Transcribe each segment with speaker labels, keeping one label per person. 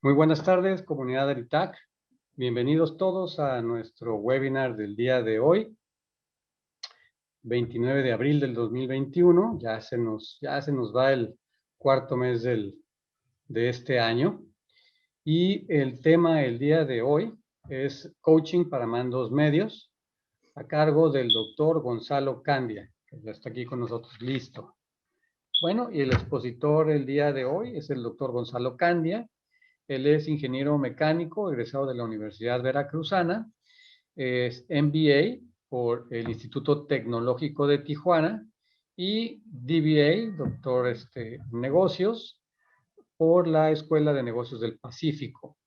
Speaker 1: Muy buenas tardes, comunidad de Aritac. Bienvenidos todos a nuestro webinar del día de hoy, 29 de abril del 2021. Ya se nos va el cuarto mes de este año. Y el tema del día de hoy es coaching para mandos medios, a cargo del doctor Gonzalo Candia, que ya está aquí con nosotros. Listo. Bueno, y el expositor el día de hoy es el doctor Gonzalo Candia. Él es ingeniero mecánico, egresado de la Universidad Veracruzana, es MBA por el Instituto Tecnológico de Tijuana y DBA, doctor en negocios, por la Escuela de Negocios del Pacífico.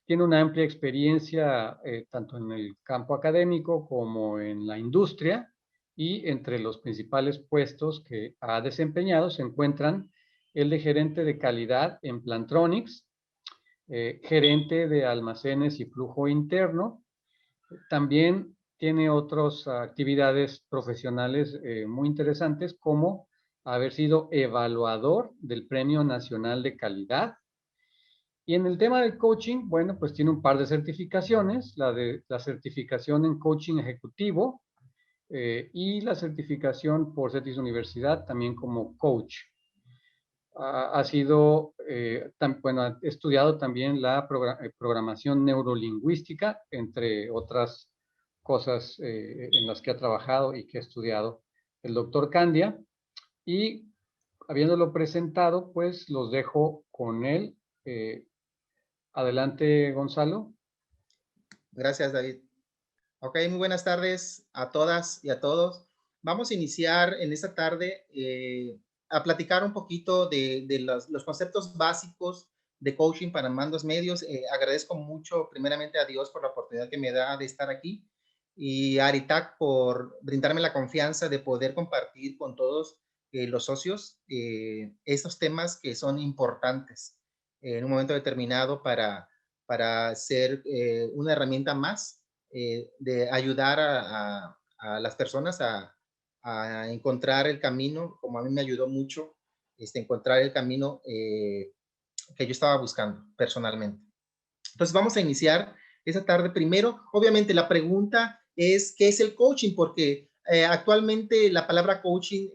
Speaker 1: Tiene una amplia experiencia tanto en el campo académico como en la industria, y entre los principales puestos que ha desempeñado se encuentran el de gerente de calidad en Plantronics, gerente de almacenes y flujo interno. También tiene otras actividades profesionales muy interesantes, como haber sido evaluador del Premio Nacional de Calidad. Y en el tema del coaching, bueno, pues tiene un par de certificaciones: la certificación en coaching ejecutivo y la certificación por CETIS Universidad también como coach. Ha sido, ha estudiado también la programación neurolingüística, entre otras cosas en las que ha trabajado y que ha estudiado el doctor Candia. Y habiéndolo presentado, pues los dejo con él. Adelante, Gonzalo.
Speaker 2: Gracias, David. Ok, muy buenas tardes a todas y a todos. Vamos a iniciar en esta tarde a platicar un poquito de los conceptos básicos de coaching para mandos medios. Agradezco mucho primeramente a Dios por la oportunidad que me da de estar aquí, y a Aritac por brindarme la confianza de poder compartir con todos los socios estos temas que son importantes en un momento determinado para ser una herramienta más de ayudar a las personas a encontrar el camino, como a mí me ayudó mucho encontrar el camino que yo estaba buscando personalmente. Entonces vamos a iniciar esta tarde. Primero, obviamente la pregunta es, ¿qué es el coaching? Porque actualmente la palabra coaching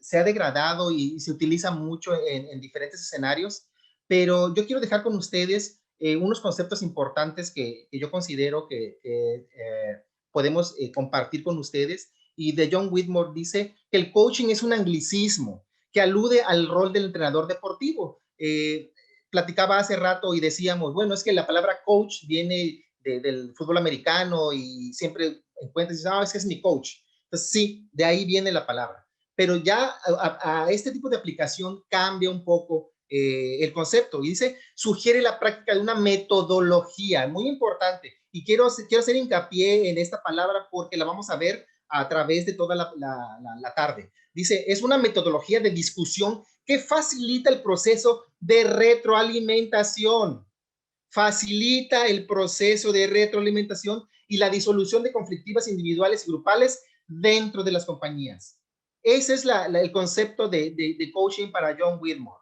Speaker 2: se ha degradado y se utiliza mucho en diferentes escenarios, pero yo quiero dejar con ustedes unos conceptos importantes que yo considero que podemos compartir con ustedes. Y de John Whitmore dice que el coaching es un anglicismo que alude al rol del entrenador deportivo. Platicaba hace rato y decíamos, bueno, es que la palabra coach viene del fútbol americano y siempre encuentras y dices, es que es mi coach. Entonces, sí, de ahí viene la palabra. Pero ya a este tipo de aplicación cambia un poco el concepto y dice, sugiere la práctica de una metodología muy importante. Y quiero hacer hincapié en esta palabra porque la vamos a ver a través de toda la tarde. Dice, es una metodología de discusión que facilita el proceso de retroalimentación. Facilita el proceso de retroalimentación y la disolución de conflictivas individuales y grupales dentro de las compañías. Ese es el concepto de coaching para John Whitmore.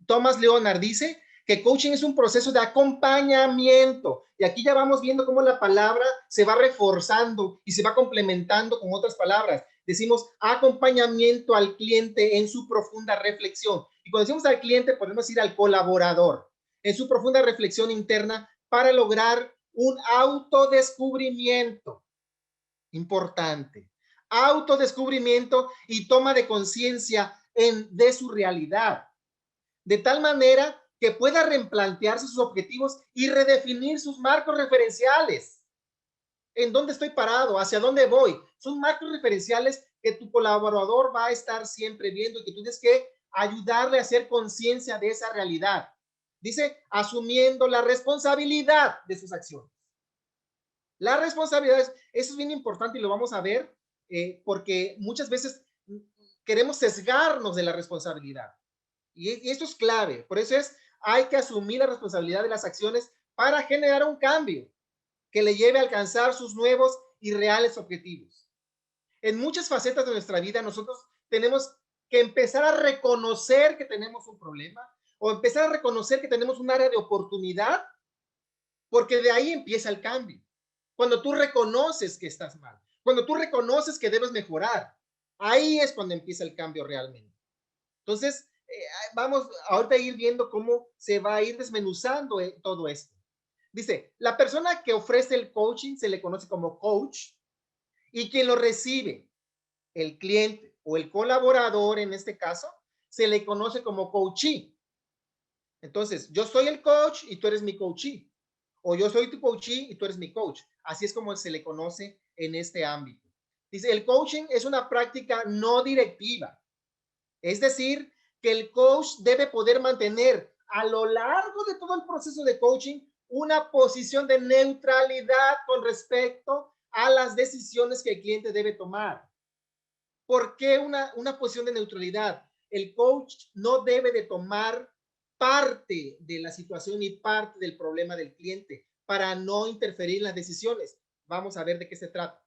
Speaker 2: Thomas Leonard dice que coaching es un proceso de acompañamiento. Y aquí ya vamos viendo cómo la palabra se va reforzando y se va complementando con otras palabras. Decimos acompañamiento al cliente en su profunda reflexión. Y cuando decimos al cliente, podemos ir al colaborador en su profunda reflexión interna para lograr un autodescubrimiento. Importante. Autodescubrimiento y toma de conciencia de su realidad, de tal manera que pueda replantearse sus objetivos y redefinir sus marcos referenciales. ¿En dónde estoy parado? ¿Hacia dónde voy? Son marcos referenciales que tu colaborador va a estar siempre viendo y que tú tienes que ayudarle a hacer conciencia de esa realidad. Dice, asumiendo la responsabilidad de sus acciones. La responsabilidad, eso es bien importante y lo vamos a ver porque muchas veces queremos sesgarnos de la responsabilidad. Y esto es clave. Por eso hay que asumir la responsabilidad de las acciones para generar un cambio que le lleve a alcanzar sus nuevos y reales objetivos. En muchas facetas de nuestra vida nosotros tenemos que empezar a reconocer que tenemos un problema o empezar a reconocer que tenemos un área de oportunidad, porque de ahí empieza el cambio. Cuando tú reconoces que estás mal, cuando tú reconoces que debes mejorar, ahí es cuando empieza el cambio realmente. Entonces, vamos ahorita a ir viendo cómo se va a ir desmenuzando todo esto. Dice, la persona que ofrece el coaching se le conoce como coach y quien lo recibe, el cliente o el colaborador en este caso, se le conoce como coachee. Entonces, yo soy el coach y tú eres mi coachee. O yo soy tu coachee y tú eres mi coach. Así es como se le conoce en este ámbito. Dice, el coaching es una práctica no directiva. Es decir, que el coach debe poder mantener a lo largo de todo el proceso de coaching una posición de neutralidad con respecto a las decisiones que el cliente debe tomar. ¿Por qué una posición de neutralidad? El coach no debe de tomar parte de la situación y parte del problema del cliente para no interferir en las decisiones. Vamos a ver de qué se trata.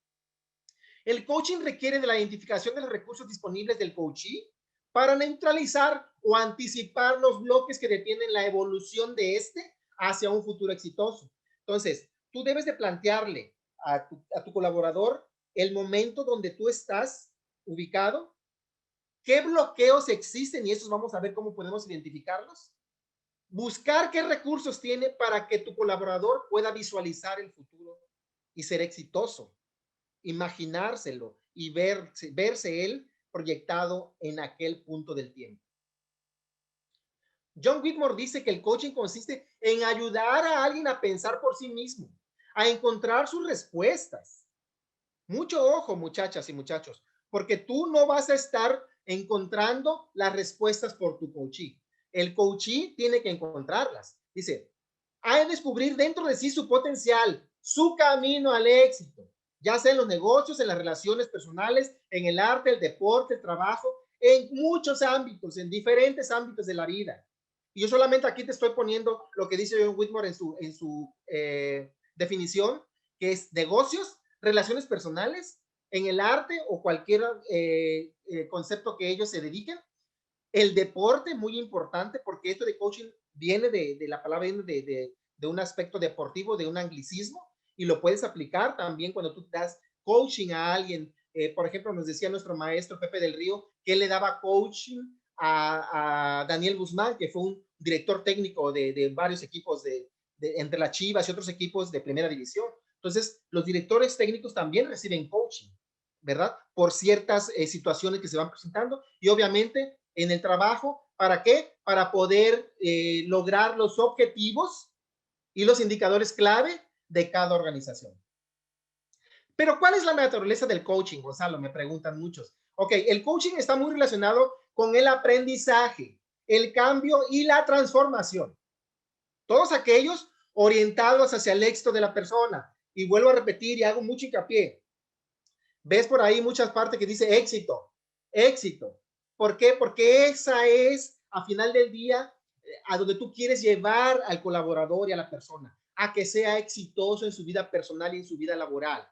Speaker 2: El coaching requiere de la identificación de los recursos disponibles del coachee para neutralizar o anticipar los bloques que detienen la evolución de este hacia un futuro exitoso. Entonces, tú debes de plantearle a tu colaborador el momento donde tú estás ubicado, qué bloqueos existen y esos vamos a ver cómo podemos identificarlos. Buscar qué recursos tiene para que tu colaborador pueda visualizar el futuro y ser exitoso, imaginárselo y verse él proyectado en aquel punto del tiempo. John Whitmore dice que el coaching consiste en ayudar a alguien a pensar por sí mismo, a encontrar sus respuestas. Mucho ojo, muchachas y muchachos, porque tú no vas a estar encontrando las respuestas por tu coachee. El coachee tiene que encontrarlas. Dice, hay que descubrir dentro de sí su potencial, su camino al éxito, ya sea en los negocios, en las relaciones personales, en el arte, el deporte, el trabajo, en muchos ámbitos, en diferentes ámbitos de la vida. Y yo solamente aquí te estoy poniendo lo que dice John Whitmore en su definición, que es negocios, relaciones personales, en el arte o cualquier concepto que ellos se dediquen. El deporte, muy importante, porque esto de coaching viene de la palabra, viene de un aspecto deportivo, de un anglicismo, y lo puedes aplicar también cuando tú das coaching a alguien. Por ejemplo, nos decía nuestro maestro Pepe del Río que él le daba coaching a Daniel Guzmán, que fue un director técnico de varios equipos entre las Chivas y otros equipos de primera división. Entonces, los directores técnicos también reciben coaching, ¿verdad? Por ciertas situaciones que se van presentando y obviamente en el trabajo, ¿para qué? Para poder lograr los objetivos y los indicadores clave de cada organización. Pero ¿cuál es la naturaleza del coaching, Gonzalo? Me preguntan muchos. Ok, el coaching está muy relacionado con el aprendizaje, el cambio y la transformación. Todos aquellos orientados hacia el éxito de la persona. Y vuelvo a repetir y hago mucho hincapié. Ves por ahí muchas partes que dice éxito, éxito. ¿Por qué? Porque esa es, a final del día, a donde tú quieres llevar al colaborador y a la persona, a que sea exitoso en su vida personal y en su vida laboral.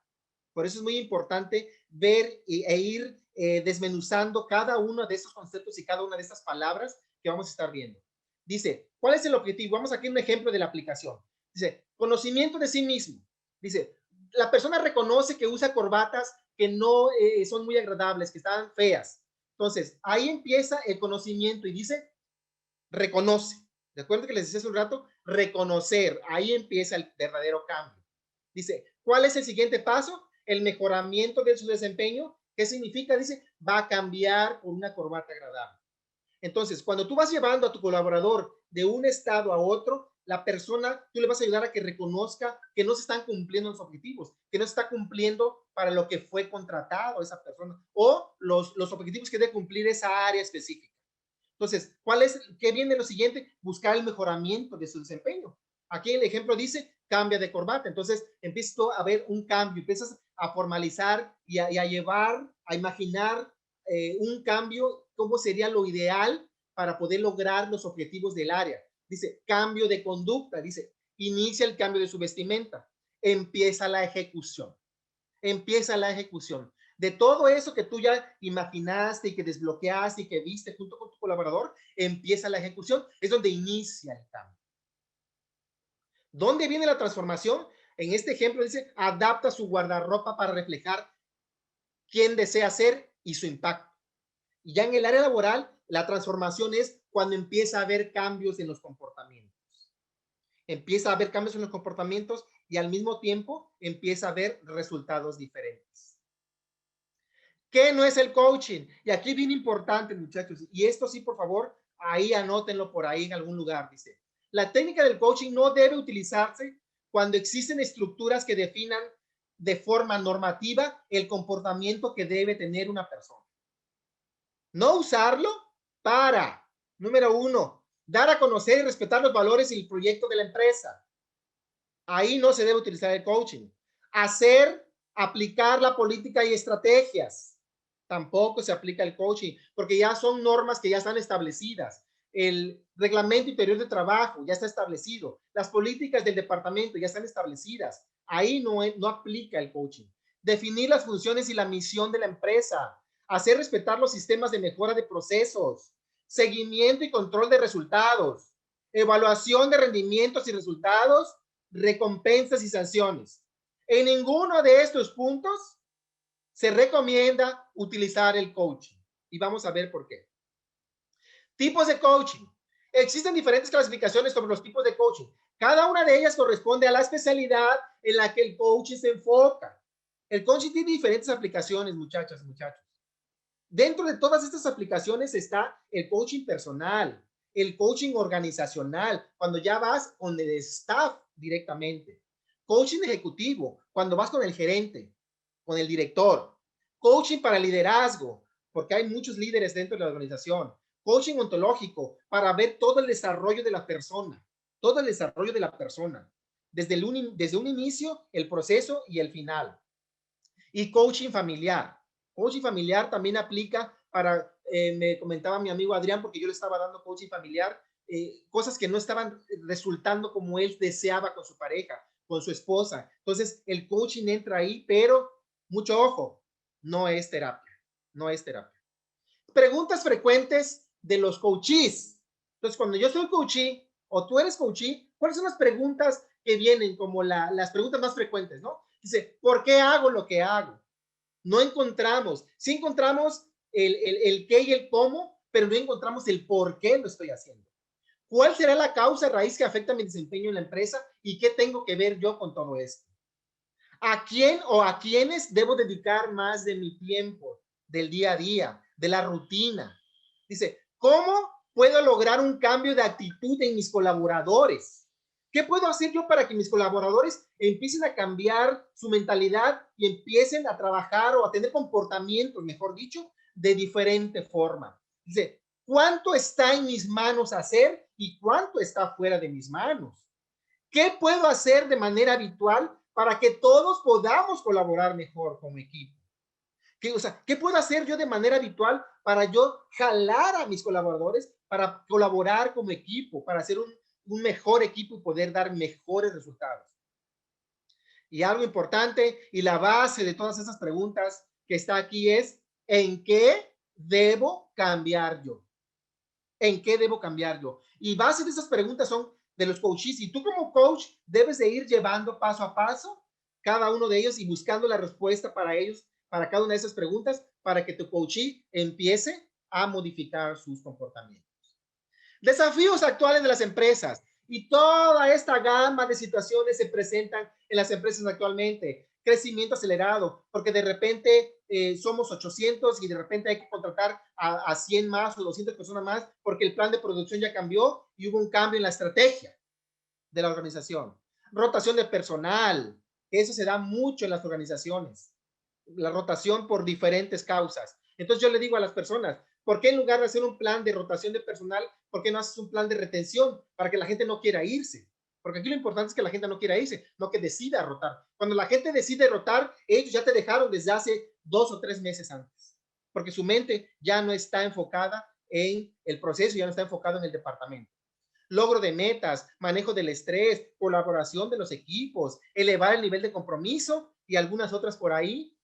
Speaker 2: Por eso es muy importante ver e ir desmenuzando cada uno de esos conceptos y cada una de estas palabras que vamos a estar viendo. Dice, ¿cuál es el objetivo? Vamos aquí a un ejemplo de la aplicación. Dice, conocimiento de sí mismo. Dice, la persona reconoce que usa corbatas que no son muy agradables, que están feas. Entonces, ahí empieza el conocimiento y dice, reconoce. ¿De acuerdo que les decía hace un rato? Reconocer. Ahí empieza el verdadero cambio. Dice, ¿cuál es el siguiente paso? El mejoramiento de su desempeño. ¿Qué significa? Dice, va a cambiar por una corbata agradable. Entonces, cuando tú vas llevando a tu colaborador de un estado a otro, la persona, tú le vas a ayudar a que reconozca que no se están cumpliendo los objetivos, que no se está cumpliendo para lo que fue contratado esa persona o los objetivos que debe cumplir esa área específica. Entonces, ¿qué viene lo siguiente? Buscar el mejoramiento de su desempeño. Aquí el ejemplo dice, cambia de corbata. Entonces, empiezas a ver un cambio, empiezas a formalizar y a llevar, a imaginar un cambio, cómo sería lo ideal para poder lograr los objetivos del área. Dice, cambio de conducta, dice, inicia el cambio de su vestimenta, empieza la ejecución. Empieza la ejecución. De todo eso que tú ya imaginaste y que desbloqueaste y que viste junto con tu colaborador, empieza la ejecución. Es donde inicia el cambio. ¿Dónde viene la transformación? En este ejemplo dice, adapta su guardarropa para reflejar quién desea ser y su impacto. Y ya en el área laboral, la transformación es cuando empieza a haber cambios en los comportamientos. Empieza a haber cambios en los comportamientos y al mismo tiempo empieza a haber resultados diferentes. ¿Qué no es el coaching? Y aquí bien importante, muchachos, y esto sí, por favor, ahí anótenlo por ahí en algún lugar, dice. La técnica del coaching no debe utilizarse cuando existen estructuras que definan de forma normativa el comportamiento que debe tener una persona. No usarlo para, número 1, dar a conocer y respetar los valores y el proyecto de la empresa. Ahí no se debe utilizar el coaching. Hacer, aplicar la política y estrategias. Tampoco se aplica el coaching, porque ya son normas que ya están establecidas. El reglamento interior de trabajo ya está establecido. Las políticas del departamento ya están establecidas. Ahí no aplica el coaching. Definir las funciones y la misión de la empresa. Hacer respetar los sistemas de mejora de procesos. Seguimiento y control de resultados. Evaluación de rendimientos y resultados. Recompensas y sanciones. En ninguno de estos puntos se recomienda utilizar el coaching. Y vamos a ver por qué. Tipos de coaching. Existen diferentes clasificaciones sobre los tipos de coaching. Cada una de ellas corresponde a la especialidad en la que el coaching se enfoca. El coaching tiene diferentes aplicaciones, muchachas y muchachos. Dentro de todas estas aplicaciones está el coaching personal, el coaching organizacional, cuando ya vas con el staff directamente. Coaching ejecutivo, cuando vas con el gerente, con el director. Coaching para liderazgo, porque hay muchos líderes dentro de la organización. Coaching ontológico, para ver todo el desarrollo de la persona, todo el desarrollo de la persona, desde un inicio, el proceso y el final. Y coaching familiar. Coaching familiar también aplica para, me comentaba mi amigo Adrián, porque yo le estaba dando coaching familiar, cosas que no estaban resultando como él deseaba con su pareja, con su esposa. Entonces, el coaching entra ahí, pero mucho ojo, no es terapia, no es terapia. Preguntas frecuentes de los coaches. Entonces, cuando yo soy coachee o tú eres coachee, ¿cuáles son las preguntas que vienen como las preguntas más frecuentes, no? Dice, ¿por qué hago lo que hago? No encontramos, sí encontramos el qué y el cómo, pero no encontramos el por qué lo estoy haciendo. ¿Cuál será la causa raíz que afecta mi desempeño en la empresa y qué tengo que ver yo con todo esto? ¿A quién o a quiénes debo dedicar más de mi tiempo, del día a día, de la rutina? Dice, ¿cómo puedo lograr un cambio de actitud en mis colaboradores? ¿Qué puedo hacer yo para que mis colaboradores empiecen a cambiar su mentalidad y empiecen a trabajar o a tener comportamientos, mejor dicho, de diferente forma? Dice, ¿cuánto está en mis manos hacer y cuánto está fuera de mis manos? ¿Qué puedo hacer de manera habitual para que todos podamos colaborar mejor como equipo? ¿Qué puedo hacer yo de manera habitual para yo jalar a mis colaboradores para colaborar como equipo, para hacer un mejor equipo y poder dar mejores resultados? Y algo importante y la base de todas esas preguntas que está aquí es, ¿en qué debo cambiar yo? ¿En qué debo cambiar yo? Y base de esas preguntas son de los coaches. Y tú como coach debes de ir llevando paso a paso cada uno de ellos y buscando la respuesta para ellos, para cada una de esas preguntas, para que tu coachee empiece a modificar sus comportamientos. Desafíos actuales de las empresas. Y toda esta gama de situaciones se presentan en las empresas actualmente. Crecimiento acelerado, porque de repente somos 800 y de repente hay que contratar a 100 más o 200 personas más porque el plan de producción ya cambió y hubo un cambio en la estrategia de la organización. Rotación de personal, eso se da mucho en las organizaciones. La rotación por diferentes causas. Entonces yo le digo a las personas, ¿por qué en lugar de hacer un plan de rotación de personal, por qué no haces un plan de retención para que la gente no quiera irse? Porque aquí lo importante es que la gente no quiera irse, no que decida rotar. Cuando la gente decide rotar, ellos ya te dejaron desde hace 2 o 3 meses antes, porque su mente ya no está enfocada en el proceso, ya no está enfocado en el departamento. Logro de metas, manejo del estrés, colaboración de los equipos, elevar el nivel de compromiso y algunas otras por ahí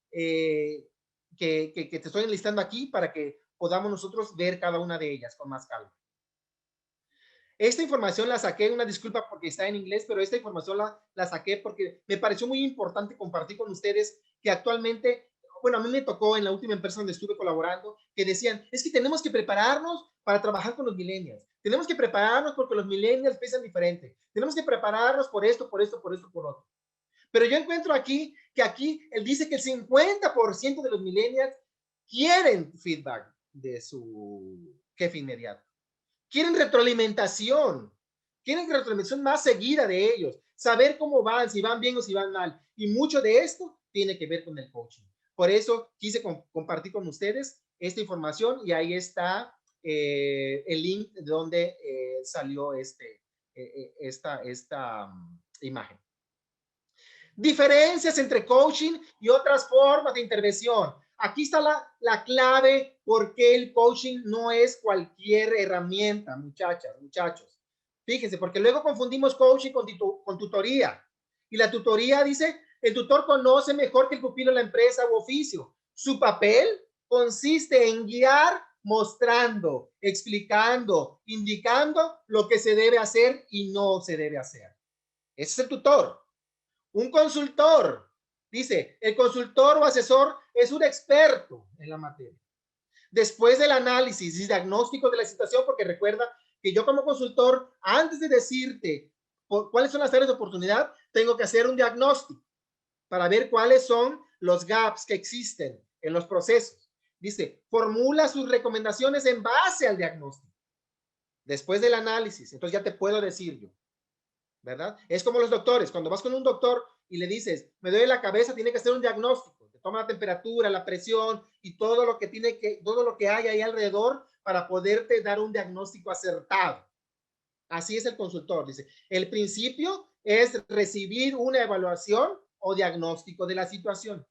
Speaker 2: que te estoy enlistando aquí para que podamos nosotros ver cada una de ellas con más calma. Esta información la saqué, una disculpa porque está en inglés, pero esta información la saqué porque me pareció muy importante compartir con ustedes que actualmente, bueno, a mí me tocó en la última empresa donde estuve colaborando, que decían, es que tenemos que prepararnos para trabajar con los millennials. Tenemos que prepararnos porque los millennials piensan diferente. Tenemos que prepararnos por esto, por esto, por esto, por otro. Pero yo encuentro aquí que aquí él dice que el 50% de los millennials quieren feedback de su jefe inmediato. Quieren retroalimentación más seguida de ellos, saber cómo van, si van bien o si van mal. Y mucho de esto tiene que ver con el coaching. Por eso quise compartir con ustedes esta información y ahí está el link de donde salió esta imagen. Diferencias entre coaching y otras formas de intervención. Aquí está la clave por qué el coaching no es cualquier herramienta, muchachos. Fíjense, porque luego confundimos coaching con tutoría. Y la tutoría dice, el tutor conoce mejor que el pupilo la empresa u oficio. Su papel consiste en guiar, mostrando, explicando, indicando lo que se debe hacer y no se debe hacer. Ese es el tutor. Un consultor, dice, el consultor o asesor es un experto en la materia. Después del análisis y diagnóstico de la situación, porque recuerda que yo como consultor, antes de decirte cuáles son las áreas de oportunidad, tengo que hacer un diagnóstico para ver cuáles son los gaps que existen en los procesos. Dice, formula sus recomendaciones en base al diagnóstico. Después del análisis, entonces ya te puedo decir yo, ¿verdad? Es como los doctores, cuando vas con un doctor y le dices, me duele la cabeza, tiene que hacer un diagnóstico, te toma la temperatura, la presión y todo lo que hay ahí alrededor para poderte dar un diagnóstico acertado. Así es el consultor, dice. El principio es recibir una evaluación o diagnóstico de la situación.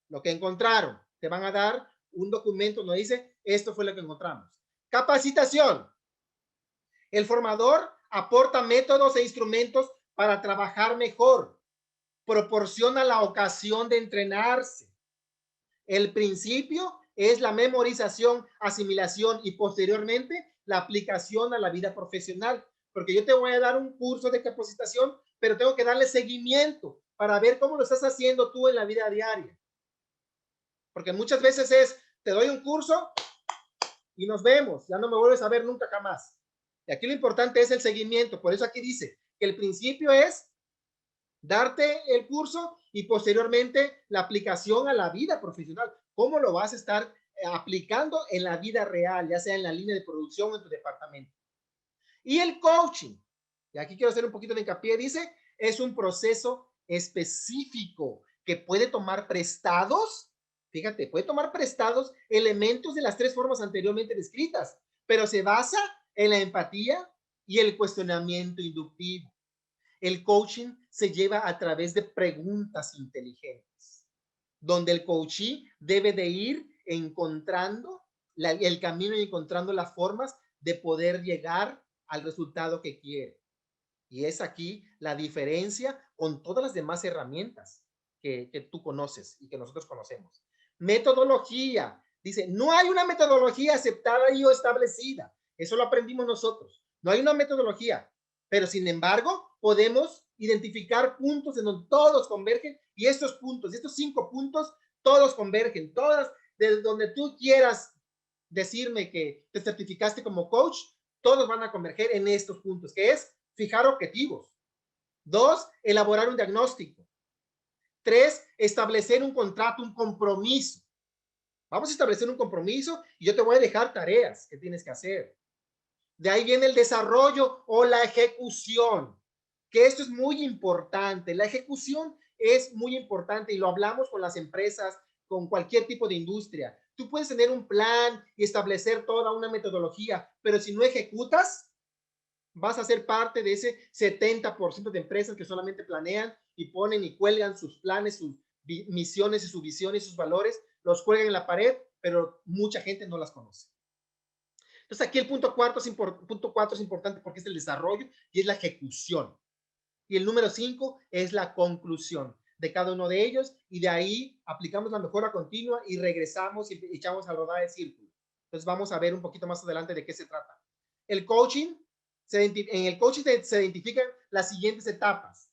Speaker 2: Lo que encontraron, te van a dar un documento donde dice, esto fue lo que encontramos. Capacitación. El formador aporta métodos e instrumentos para trabajar mejor. Proporciona la ocasión de entrenarse. El principio es la memorización, asimilación y posteriormente la aplicación a la vida profesional. Porque yo te voy a dar un curso de capacitación, pero tengo que darle seguimiento para ver cómo lo estás haciendo tú en la vida diaria. Porque muchas veces te doy un curso y nos vemos, ya no me vuelves a ver nunca jamás. Y aquí lo importante es el seguimiento. Por eso aquí dice que el principio es darte el curso y posteriormente la aplicación a la vida profesional. ¿Cómo lo vas a estar aplicando en la vida real, ya sea en la línea de producción o en tu departamento? Y el coaching, y aquí quiero hacer un poquito de hincapié, dice, es un proceso específico que puede tomar prestados, fíjate, puede tomar prestados elementos de las tres formas anteriormente descritas, pero se basa en la empatía y el cuestionamiento inductivo. El coaching se lleva a través de preguntas inteligentes, donde el coachee debe de ir encontrando el camino y encontrando las formas de poder llegar al resultado que quiere. Y es aquí la diferencia con todas las demás herramientas que tú conoces y que nosotros conocemos. Metodología. Dice, no hay una metodología aceptada y o establecida. Eso lo aprendimos nosotros. No hay una metodología. Pero sin embargo, podemos identificar puntos en donde todos convergen y estos puntos, estos 5 puntos, todos convergen. Todas, de donde tú quieras decirme que te certificaste como coach, todos van a converger en estos puntos, que es fijar objetivos. 2, elaborar un diagnóstico. 3, establecer un contrato, un compromiso. Vamos a establecer un compromiso y yo te voy a dejar tareas que tienes que hacer. De ahí viene el desarrollo o la ejecución, que esto es muy importante. La ejecución es muy importante y lo hablamos con las empresas, con cualquier tipo de industria. Tú puedes tener un plan y establecer toda una metodología, pero si no ejecutas, vas a ser parte de ese 70% de empresas que solamente planean y ponen y cuelgan sus planes, sus misiones y sus visiones y sus valores, los cuelgan en la pared, pero mucha gente no las conoce. Entonces aquí el punto 4 es importante porque es el desarrollo y es la ejecución. Y el número 5 es la conclusión. de cada uno de ellos y de ahí aplicamos la mejora continua y regresamos y echamos a rodar el círculo. Entonces vamos a ver un poquito más adelante de qué se trata. El coaching, en el coaching se identifican las siguientes etapas.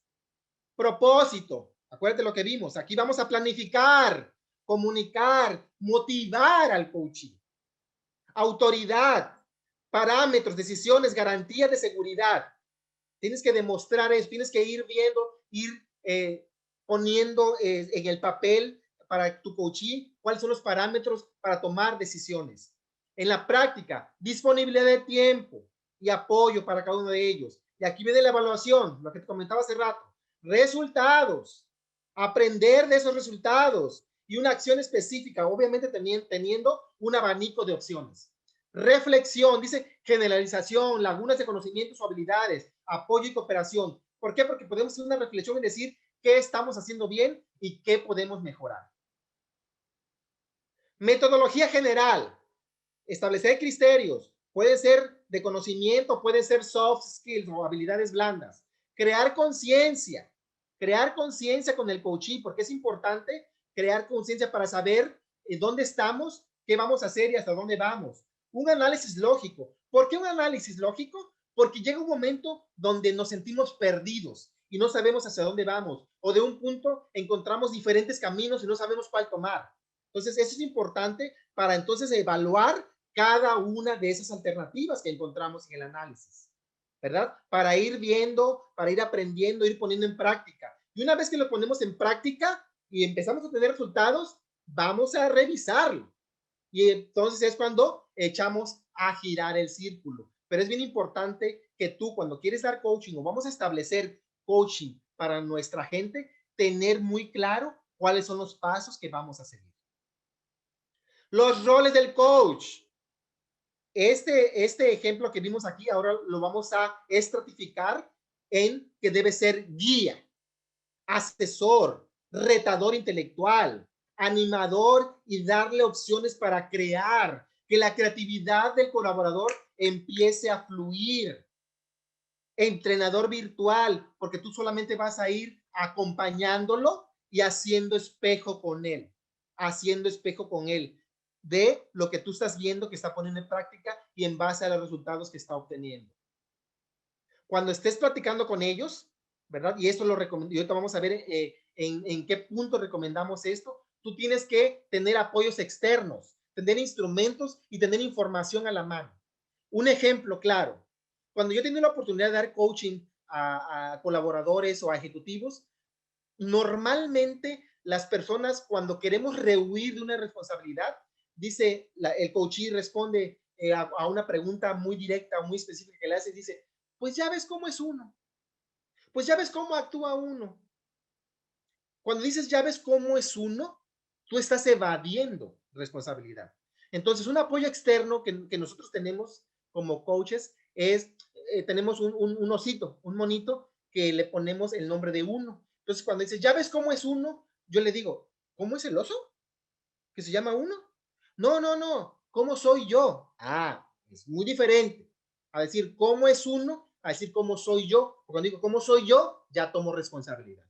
Speaker 2: Propósito, acuérdate lo que vimos, aquí vamos a planificar, comunicar, motivar al coaching. Autoridad, parámetros, decisiones, garantía de seguridad. Tienes que demostrar eso, tienes que ir viendo, ir poniendo en el papel para tu coaching cuáles son los parámetros para tomar decisiones. En la práctica, disponibilidad de tiempo y apoyo para cada uno de ellos. Y aquí viene la evaluación, lo que te comentaba hace rato. Resultados, aprender de esos resultados y una acción específica, obviamente teniendo un abanico de opciones. Reflexión, dice generalización, lagunas de conocimientos o habilidades, apoyo y cooperación. ¿Por qué? Porque podemos hacer una reflexión y decir qué estamos haciendo bien y qué podemos mejorar. Metodología general, establecer criterios, puede ser de conocimiento, puede ser soft skills o habilidades blandas. Crear conciencia con el coaching, porque es importante crear conciencia para saber dónde estamos, qué vamos a hacer y hasta dónde vamos. Un análisis lógico. ¿Por qué un análisis lógico? Porque llega un momento donde nos sentimos perdidos y no sabemos hacia dónde vamos, o de un punto encontramos diferentes caminos y no sabemos cuál tomar. Entonces, eso es importante para entonces evaluar cada una de esas alternativas que encontramos en el análisis, ¿verdad? Para ir viendo, para ir aprendiendo, ir poniendo en práctica. Y una vez que lo ponemos en práctica y empezamos a tener resultados, vamos a revisarlo. Y entonces es cuando echamos a girar el círculo. Pero es bien importante que tú, cuando quieres dar coaching o vamos a establecer coaching para nuestra gente, tener muy claro cuáles son los pasos que vamos a seguir. Los roles del coach. Este ejemplo que vimos aquí, ahora lo vamos a estratificar en que debe ser guía, asesor, retador intelectual, animador y darle opciones para crear, que la creatividad del colaborador empiece a fluir. Entrenador virtual, porque tú solamente vas a ir acompañándolo y haciendo espejo con él, de lo que tú estás viendo que está poniendo en práctica y en base a los resultados que está obteniendo. Cuando estés platicando con ellos, ¿verdad? Y esto lo recomiendo, y ahorita vamos a ver en qué punto recomendamos esto. Tú tienes que tener apoyos externos, tener instrumentos y tener información a la mano. Un ejemplo claro, cuando yo he tenido la oportunidad de dar coaching a colaboradores o a ejecutivos, normalmente las personas cuando queremos rehuir de una responsabilidad, dice el coachee responde a una pregunta muy directa, muy específica que le hace, dice, pues ya ves cómo es uno, pues ya ves cómo actúa uno. Cuando dices ya ves cómo es uno, tú estás evadiendo responsabilidad. Entonces, un apoyo externo que nosotros tenemos como coaches es, tenemos un osito, un monito que le ponemos el nombre de uno. Entonces, cuando dices, ya ves cómo es uno, yo le digo, ¿cómo es el oso? ¿Que se llama uno? No, no, no, ¿cómo soy yo? Ah, es muy diferente a decir cómo es uno, a decir cómo soy yo. Cuando digo cómo soy yo, ya tomo responsabilidad.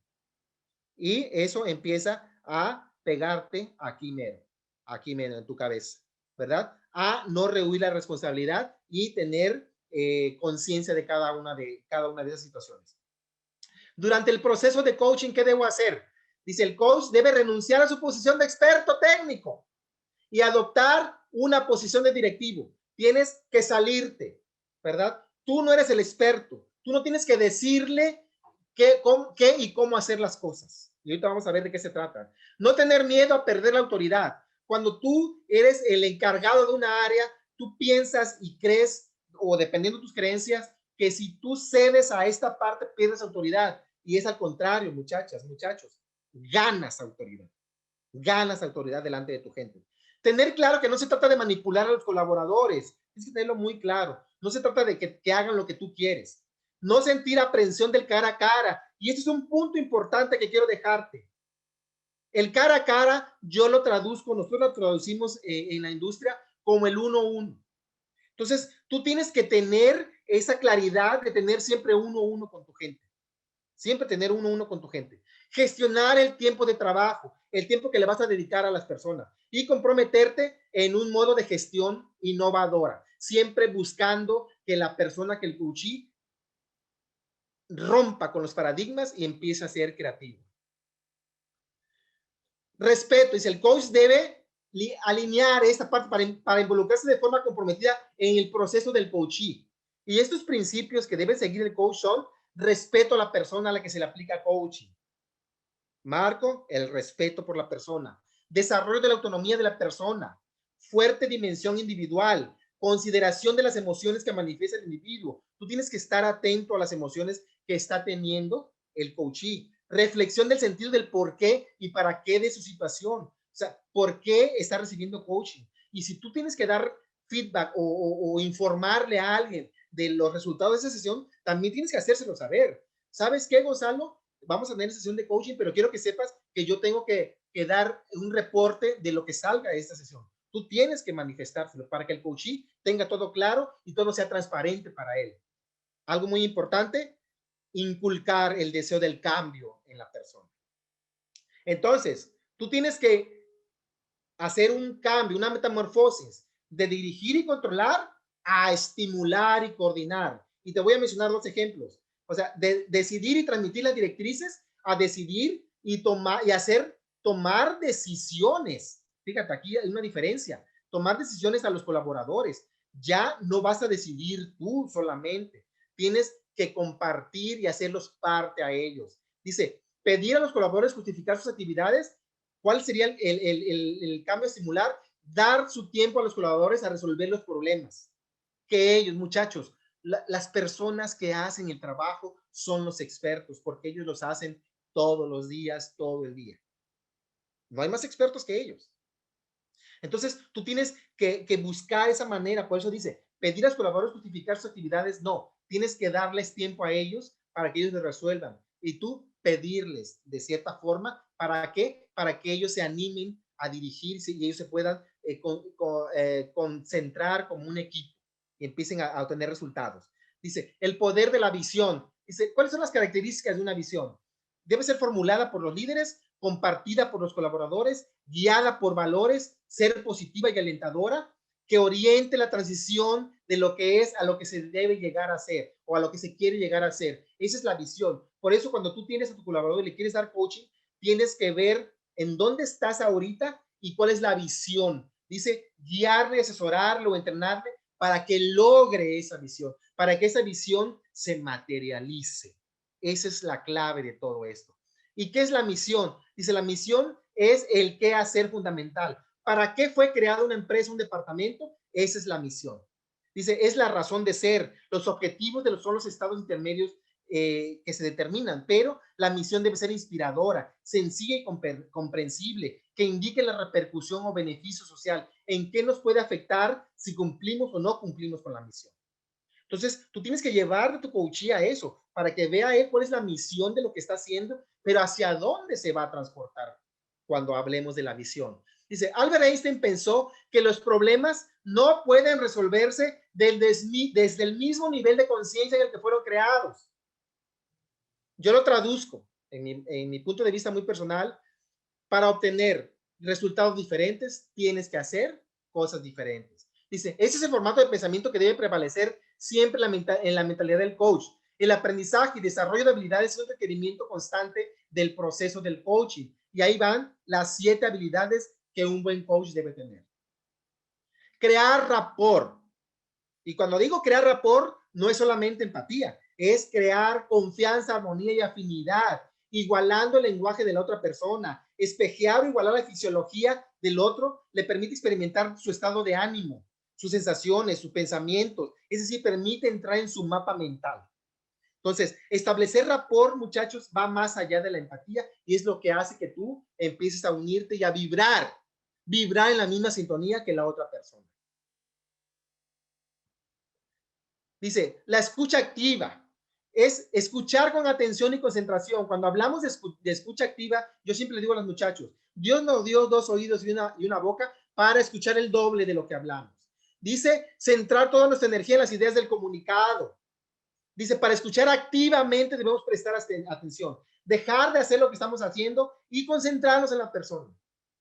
Speaker 2: Y eso empieza a pegarte aquí mero en tu cabeza, ¿verdad? A no rehuir la responsabilidad y tener conciencia de cada una de esas situaciones. Durante el proceso de coaching, ¿qué debo hacer? Dice, el coach debe renunciar a su posición de experto técnico y adoptar una posición de directivo. Tienes que salirte, ¿verdad? Tú no eres el experto. Tú no tienes que decirle qué y cómo hacer las cosas. Y ahorita vamos a ver de qué se trata. No tener miedo a perder la autoridad. Cuando tú eres el encargado de una área, tú piensas y crees, o dependiendo de tus creencias, que si tú cedes a esta parte, pierdes autoridad. Y es al contrario, muchachas, muchachos. Ganas autoridad delante de tu gente. Tener claro que no se trata de manipular a los colaboradores, es que tenerlo muy claro. No se trata de que hagan lo que tú quieres. No sentir aprensión del cara a cara. Y este es un punto importante que quiero dejarte. El cara a cara, yo lo traduzco, nosotros lo traducimos en la industria como el 1-1. Entonces, tú tienes que tener esa claridad de tener siempre 1-1 con tu gente. Siempre tener 1-1 con tu gente. Gestionar el tiempo de trabajo, el tiempo que le vas a dedicar a las personas y comprometerte en un modo de gestión innovadora, siempre buscando que la persona, que el coachee rompa con los paradigmas y empiece a ser creativo. Respeto, dice, el coach debe alinear esta parte para involucrarse de forma comprometida en el proceso del coachee. Y estos principios que debe seguir el coach son respeto a la persona a la que se le aplica coaching. Marco, el respeto por la persona. Desarrollo de la autonomía de la persona. Fuerte dimensión individual. Consideración de las emociones que manifiesta el individuo. Tú tienes que estar atento a las emociones que está teniendo el coachee. Reflexión del sentido del por qué y para qué de su situación. O sea, ¿por qué está recibiendo coaching? Y si tú tienes que dar feedback o informarle a alguien de los resultados de esa sesión, también tienes que hacérselo saber. ¿Sabes qué, Gonzalo? Vamos a tener sesión de coaching, pero quiero que sepas que yo tengo que dar un reporte de lo que salga de esta sesión. Tú tienes que manifestárselo para que el coachee tenga todo claro y todo sea transparente para él. Algo muy importante, inculcar el deseo del cambio en la persona. Entonces, tú tienes que hacer un cambio, una metamorfosis de dirigir y controlar a estimular y coordinar. Y te voy a mencionar dos ejemplos. O sea, de decidir y transmitir las directrices a decidir y tomar decisiones. Fíjate, aquí hay una diferencia. Tomar decisiones a los colaboradores. Ya no vas a decidir tú solamente. Tienes que compartir y hacerlos parte a ellos. Dice, pedir a los colaboradores justificar sus actividades. ¿Cuál sería el cambio estimular? Dar su tiempo a los colaboradores a resolver los problemas. Que ellos, muchachos, las personas que hacen el trabajo son los expertos, porque ellos los hacen todos los días, todo el día. No hay más expertos que ellos. Entonces, tú tienes que buscar esa manera. Por eso dice, pedir a los colaboradores justificar sus actividades, no. Tienes que darles tiempo a ellos para que ellos lo resuelvan. Y tú pedirles de cierta forma, ¿para qué? Para que ellos se animen a dirigirse y ellos se puedan concentrar como un equipo y empiecen a obtener resultados. Dice, el poder de la visión. Dice, ¿cuáles son las características de una visión? Debe ser formulada por los líderes, compartida por los colaboradores, guiada por valores, ser positiva y alentadora, que oriente la transición de lo que es a lo que se debe llegar a ser o a lo que se quiere llegar a ser. Esa es la visión. Por eso cuando tú tienes a tu colaborador y le quieres dar coaching, tienes que ver en dónde estás ahorita y cuál es la visión. Dice, guiarle, asesorarle o entrenarle para que logre esa visión, para que esa visión se materialice. Esa es la clave de todo esto. ¿Y qué es la misión? Dice, la misión es el qué hacer fundamental. ¿Para qué fue creada una empresa, un departamento? Esa es la misión. Dice, es la razón de ser. Los objetivos son los estados intermedios que se determinan, pero la misión debe ser inspiradora, sencilla y comprensible, que indique la repercusión o beneficio social, en qué nos puede afectar si cumplimos o no cumplimos con la misión. Entonces, tú tienes que llevar de tu coachee a eso, para que vea él cuál es la misión de lo que está haciendo, pero hacia dónde se va a transportar cuando hablemos de la visión. Dice, Albert Einstein pensó que los problemas no pueden resolverse desde el mismo nivel de conciencia en el que fueron creados. Yo lo traduzco en mi punto de vista muy personal. Para obtener resultados diferentes, tienes que hacer cosas diferentes. Dice, ese es el formato de pensamiento que debe prevalecer siempre en la mentalidad del coach. El aprendizaje y desarrollo de habilidades es un requerimiento constante del proceso del coaching. Y ahí van las 7 habilidades que un buen coach debe tener. Crear rapport. Y cuando digo crear rapport, no es solamente empatía, es crear confianza, armonía y afinidad, igualando el lenguaje de la otra persona. Espejear o igualar la fisiología del otro le permite experimentar su estado de ánimo, sus sensaciones, sus pensamientos, es decir, permite entrar en su mapa mental. Entonces, establecer rapport, muchachos, va más allá de la empatía y es lo que hace que tú empieces a unirte y a vibrar en la misma sintonía que la otra persona. Dice, la escucha activa es escuchar con atención y concentración. Cuando hablamos de escucha activa, yo siempre le digo a los muchachos, Dios nos dio 2 oídos y una boca para escuchar el doble de lo que hablamos. Dice, centrar toda nuestra energía en las ideas del comunicado. Dice, para escuchar activamente debemos prestar atención. dejar de hacer lo que estamos haciendo y concentrarnos en la persona.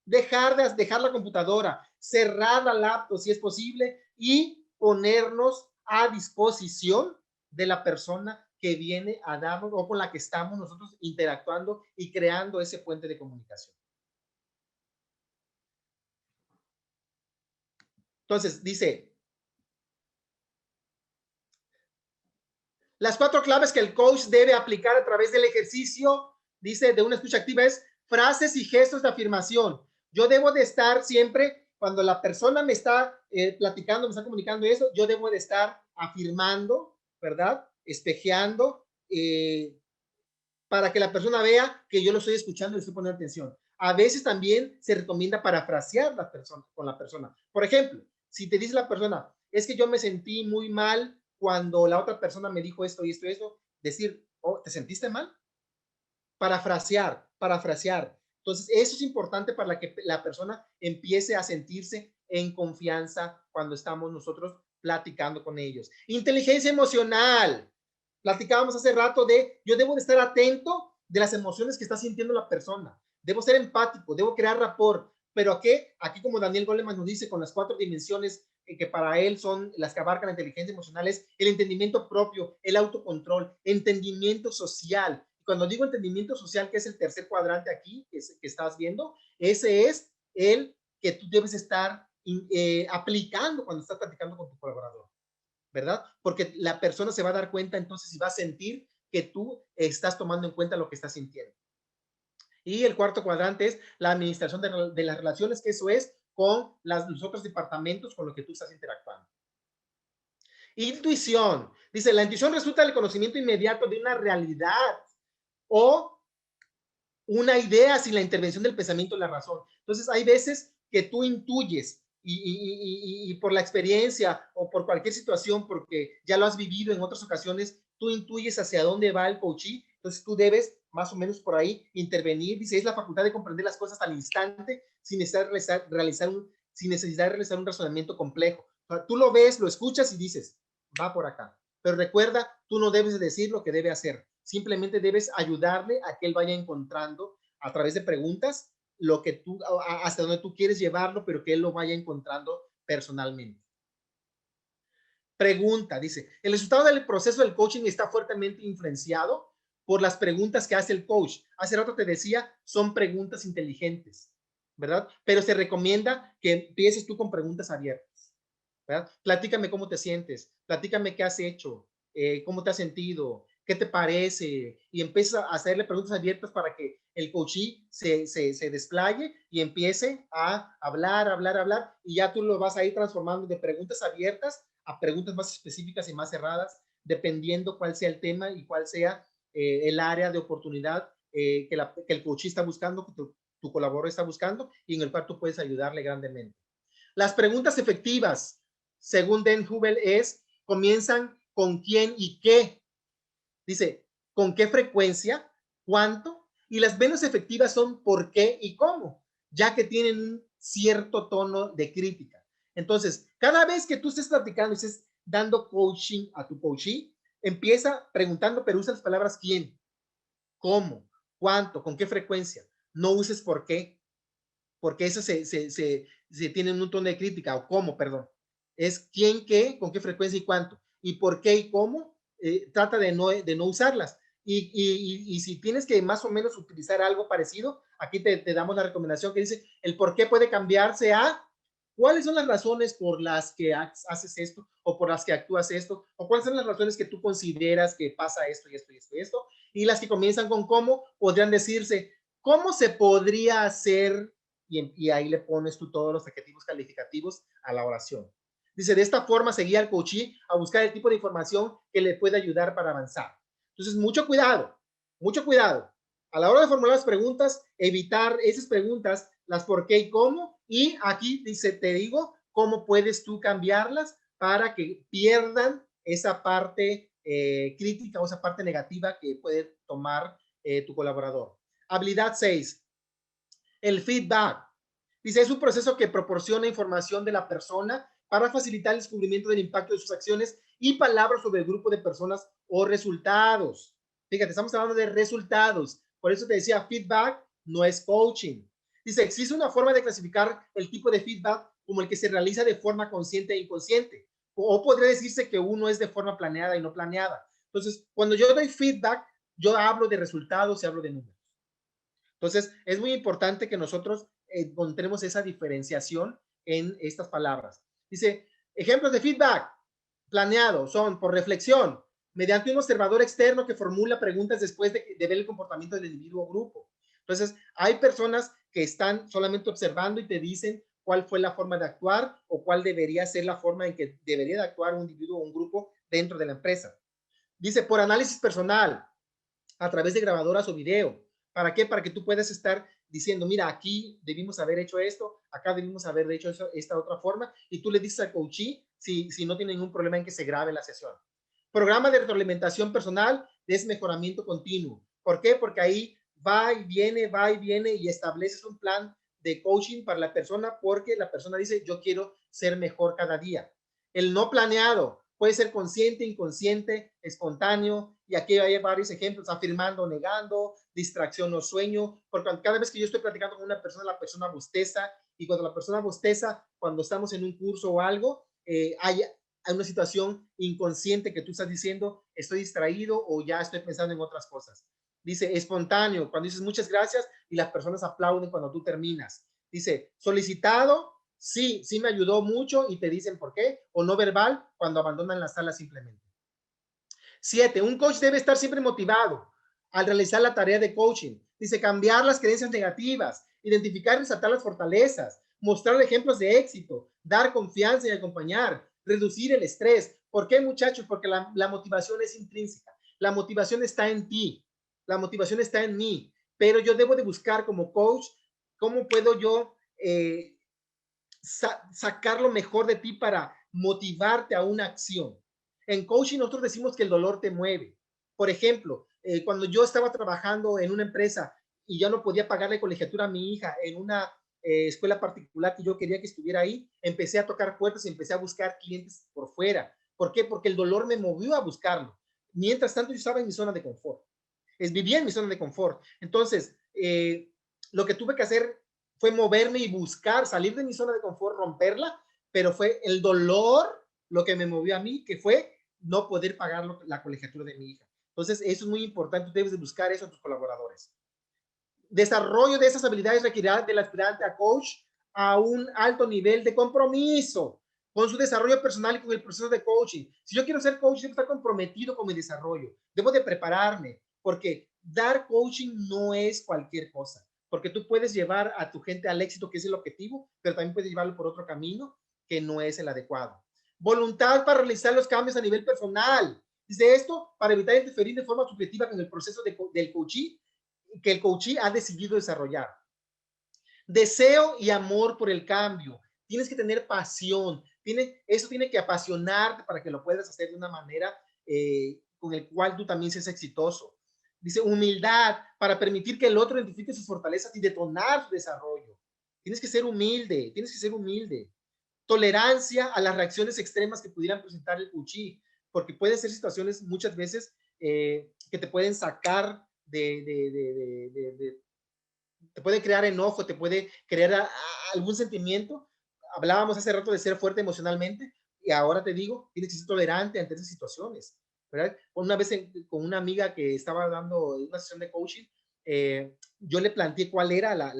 Speaker 2: Dejar la computadora, cerrar la laptop si es posible y ponernos a disposición de la persona que viene a darnos o con la que estamos nosotros interactuando y creando ese puente de comunicación. Entonces, dice, las 4 claves que el coach debe aplicar a través del ejercicio, dice, de una escucha activa es frases y gestos de afirmación. Yo debo de estar siempre, cuando la persona me está platicando, me está comunicando eso, yo debo de estar afirmando, ¿verdad? Espejeando, para que la persona vea que yo lo estoy escuchando y le estoy poniendo atención. A veces también se recomienda parafrasear con la persona. Por ejemplo, si te dice la persona, es que yo me sentí muy mal cuando la otra persona me dijo esto y esto y esto, decir, oh, ¿te sentiste mal? Parafrasear. Entonces, eso es importante para que la persona empiece a sentirse en confianza cuando estamos nosotros platicando con ellos. Inteligencia emocional. Platicábamos hace rato de, yo debo de estar atento de las emociones que está sintiendo la persona. Debo ser empático, debo crear rapport. ¿Pero a qué? Aquí como Daniel Goleman nos dice, con las 4 dimensiones que para él son las que abarcan la inteligencia emocional, es el entendimiento propio, el autocontrol, entendimiento social. Cuando digo entendimiento social, que es el tercer cuadrante aquí, que estás viendo, ese es el que tú debes estar aplicando cuando estás platicando con tu colaborador, ¿verdad? Porque la persona se va a dar cuenta entonces y va a sentir que tú estás tomando en cuenta lo que está sintiendo. Y el cuarto cuadrante es la administración de las relaciones, que eso es con los otros departamentos con los que tú estás interactuando. Intuición. Dice, la intuición resulta del conocimiento inmediato de una realidad o una idea sin la intervención del pensamiento y la razón. Entonces, hay veces que tú intuyes y por la experiencia o por cualquier situación, porque ya lo has vivido en otras ocasiones, tú intuyes hacia dónde va el coachee. Entonces, tú debes más o menos por ahí intervenir. Dice, es la facultad de comprender las cosas al instante sin necesidad de realizar un razonamiento complejo. O sea, tú lo ves, lo escuchas y dices, va por acá. Pero recuerda, tú no debes decir lo que debe hacer. Simplemente debes ayudarle a que él vaya encontrando a través de preguntas lo que tú, hasta donde tú quieres llevarlo, pero que él lo vaya encontrando personalmente. Pregunta, dice, el resultado del proceso del coaching está fuertemente influenciado por las preguntas que hace el coach. Hace rato te decía, son preguntas inteligentes, ¿verdad? Pero se recomienda que empieces tú con preguntas abiertas, ¿verdad? Platícame cómo te sientes, platícame qué has hecho, cómo te has sentido, qué te parece, y empieza a hacerle preguntas abiertas para que el coachee se desplaye y empiece a hablar, y ya tú lo vas a ir transformando de preguntas abiertas a preguntas más específicas y más cerradas, dependiendo cuál sea el tema y cuál sea el área de oportunidad que el coachee está buscando, que tu colaborador está buscando, y en el cual tú puedes ayudarle grandemente. Las preguntas efectivas, según Dan Hubel, comienzan con quién y qué. Dice, ¿con qué frecuencia? ¿Cuánto? Y las menos efectivas son por qué y cómo, ya que tienen un cierto tono de crítica. Entonces, cada vez que tú estés platicando y estés dando coaching a tu coachee, empieza preguntando, pero usa las palabras quién, cómo, cuánto, con qué frecuencia. No uses por qué, porque eso se tiene un tono de crítica, o cómo, perdón. Es quién, qué, con qué frecuencia y cuánto. Y por qué y cómo, trata de no usarlas. Y si tienes que más o menos utilizar algo parecido, aquí te damos la recomendación que dice, el por qué puede cambiarse a cuáles son las razones por las que haces esto, o por las que actúas esto, o cuáles son las razones que tú consideras que pasa esto y esto y esto y esto. Y las que comienzan con cómo, podrían decirse, ¿cómo se podría hacer? Y ahí le pones tú todos los adjetivos calificativos a la oración. Dice, de esta forma se guía al coachee a buscar el tipo de información que le puede ayudar para avanzar. Entonces, mucho cuidado, mucho cuidado. A la hora de formular las preguntas, evitar esas preguntas, las por qué y cómo. Y aquí dice, te digo, cómo puedes tú cambiarlas para que pierdan esa parte crítica o esa parte negativa que puede tomar tu colaborador. Habilidad 6. El feedback. Dice, es un proceso que proporciona información de la persona para facilitar el descubrimiento del impacto de sus acciones y palabras sobre el grupo de personas o resultados. Fíjate, estamos hablando de resultados. Por eso te decía, feedback no es coaching. Dice, existe una forma de clasificar el tipo de feedback como el que se realiza de forma consciente e inconsciente. O podría decirse que uno es de forma planeada y no planeada. Entonces, cuando yo doy feedback, yo hablo de resultados y hablo de números. Entonces, es muy importante que nosotros encontremos esa diferenciación en estas palabras. Dice, ejemplos de feedback planeado son por reflexión, mediante un observador externo que formula preguntas después de ver el comportamiento del individuo o grupo. Entonces, hay personas que están solamente observando y te dicen cuál fue la forma de actuar o cuál debería ser la forma en que debería de actuar un individuo o un grupo dentro de la empresa. Dice, por análisis personal, a través de grabadoras o video. ¿Para qué? Para que tú puedas estar diciendo, mira, aquí debimos haber hecho esto, acá debimos haber hecho eso, esta otra forma, y tú le dices al coachee si no tiene ningún problema en que se grabe la sesión. Programa de retroalimentación personal es mejoramiento continuo. ¿Por qué? Porque ahí va y viene y estableces un plan de coaching para la persona porque la persona dice, yo quiero ser mejor cada día. El no planeado puede ser consciente, inconsciente, espontáneo, y aquí hay varios ejemplos, afirmando, negando, distracción o sueño, porque cada vez que yo estoy platicando con una persona, la persona bosteza, y cuando la persona bosteza, cuando estamos en un curso o algo, hay una situación inconsciente que tú estás diciendo, estoy distraído o ya estoy pensando en otras cosas. Dice espontáneo, cuando dices muchas gracias y las personas aplauden cuando tú terminas. Dice solicitado, sí, sí me ayudó mucho y te dicen por qué, o no verbal cuando abandonan la sala simplemente. 7. Un coach debe estar siempre motivado al realizar la tarea de coaching. Dice cambiar las creencias negativas, identificar y resaltar las fortalezas, mostrar ejemplos de éxito, dar confianza y acompañar, reducir el estrés. ¿Por qué, muchachos? Porque la motivación es intrínseca. La motivación está en ti. La motivación está en mí. Pero yo debo de buscar como coach cómo puedo yo sacar lo mejor de ti para motivarte a una acción. En coaching nosotros decimos que el dolor te mueve. Por ejemplo, cuando yo estaba trabajando en una empresa y ya no podía pagarle colegiatura a mi hija en una escuela particular que yo quería que estuviera ahí, empecé a tocar puertas y empecé a buscar clientes por fuera. ¿Por qué? Porque el dolor me movió a buscarlo. Mientras tanto, yo estaba en mi zona de confort. Vivía en mi zona de confort. Entonces, lo que tuve que hacer fue moverme y buscar, salir de mi zona de confort, romperla, pero fue el dolor lo que me movió a mí, que fue no poder pagar la colegiatura de mi hija. Entonces, eso es muy importante, debes de buscar eso en tus colaboradores. Desarrollo de esas habilidades requerirá del aspirante a coach a un alto nivel de compromiso con su desarrollo personal y con el proceso de coaching. Si yo quiero ser coach, debo estar comprometido con mi desarrollo, debo de prepararme, porque dar coaching no es cualquier cosa, porque tú puedes llevar a tu gente al éxito, que es el objetivo, pero también puedes llevarlo por otro camino que no es el adecuado. Voluntad para realizar los cambios a nivel personal. Dice esto para evitar interferir de forma subjetiva con el proceso del coaching que el coachee ha decidido desarrollar. Deseo y amor por el cambio. Tienes que tener pasión. Eso tiene que apasionarte para que lo puedas hacer de una manera con el cual tú también seas exitoso. Dice humildad para permitir que el otro identifique sus fortalezas y detonar su desarrollo. Tienes que ser humilde, tienes que ser humilde. Tolerancia a las reacciones extremas que pudieran presentar el coachee, porque pueden ser situaciones muchas veces que te pueden sacar te puede crear enojo, te puede crear algún sentimiento. Hablábamos hace rato de ser fuerte emocionalmente y ahora te digo, tienes que ser tolerante ante esas situaciones, ¿verdad? Una vez con una amiga que estaba dando una sesión de coaching, yo le planteé cuál era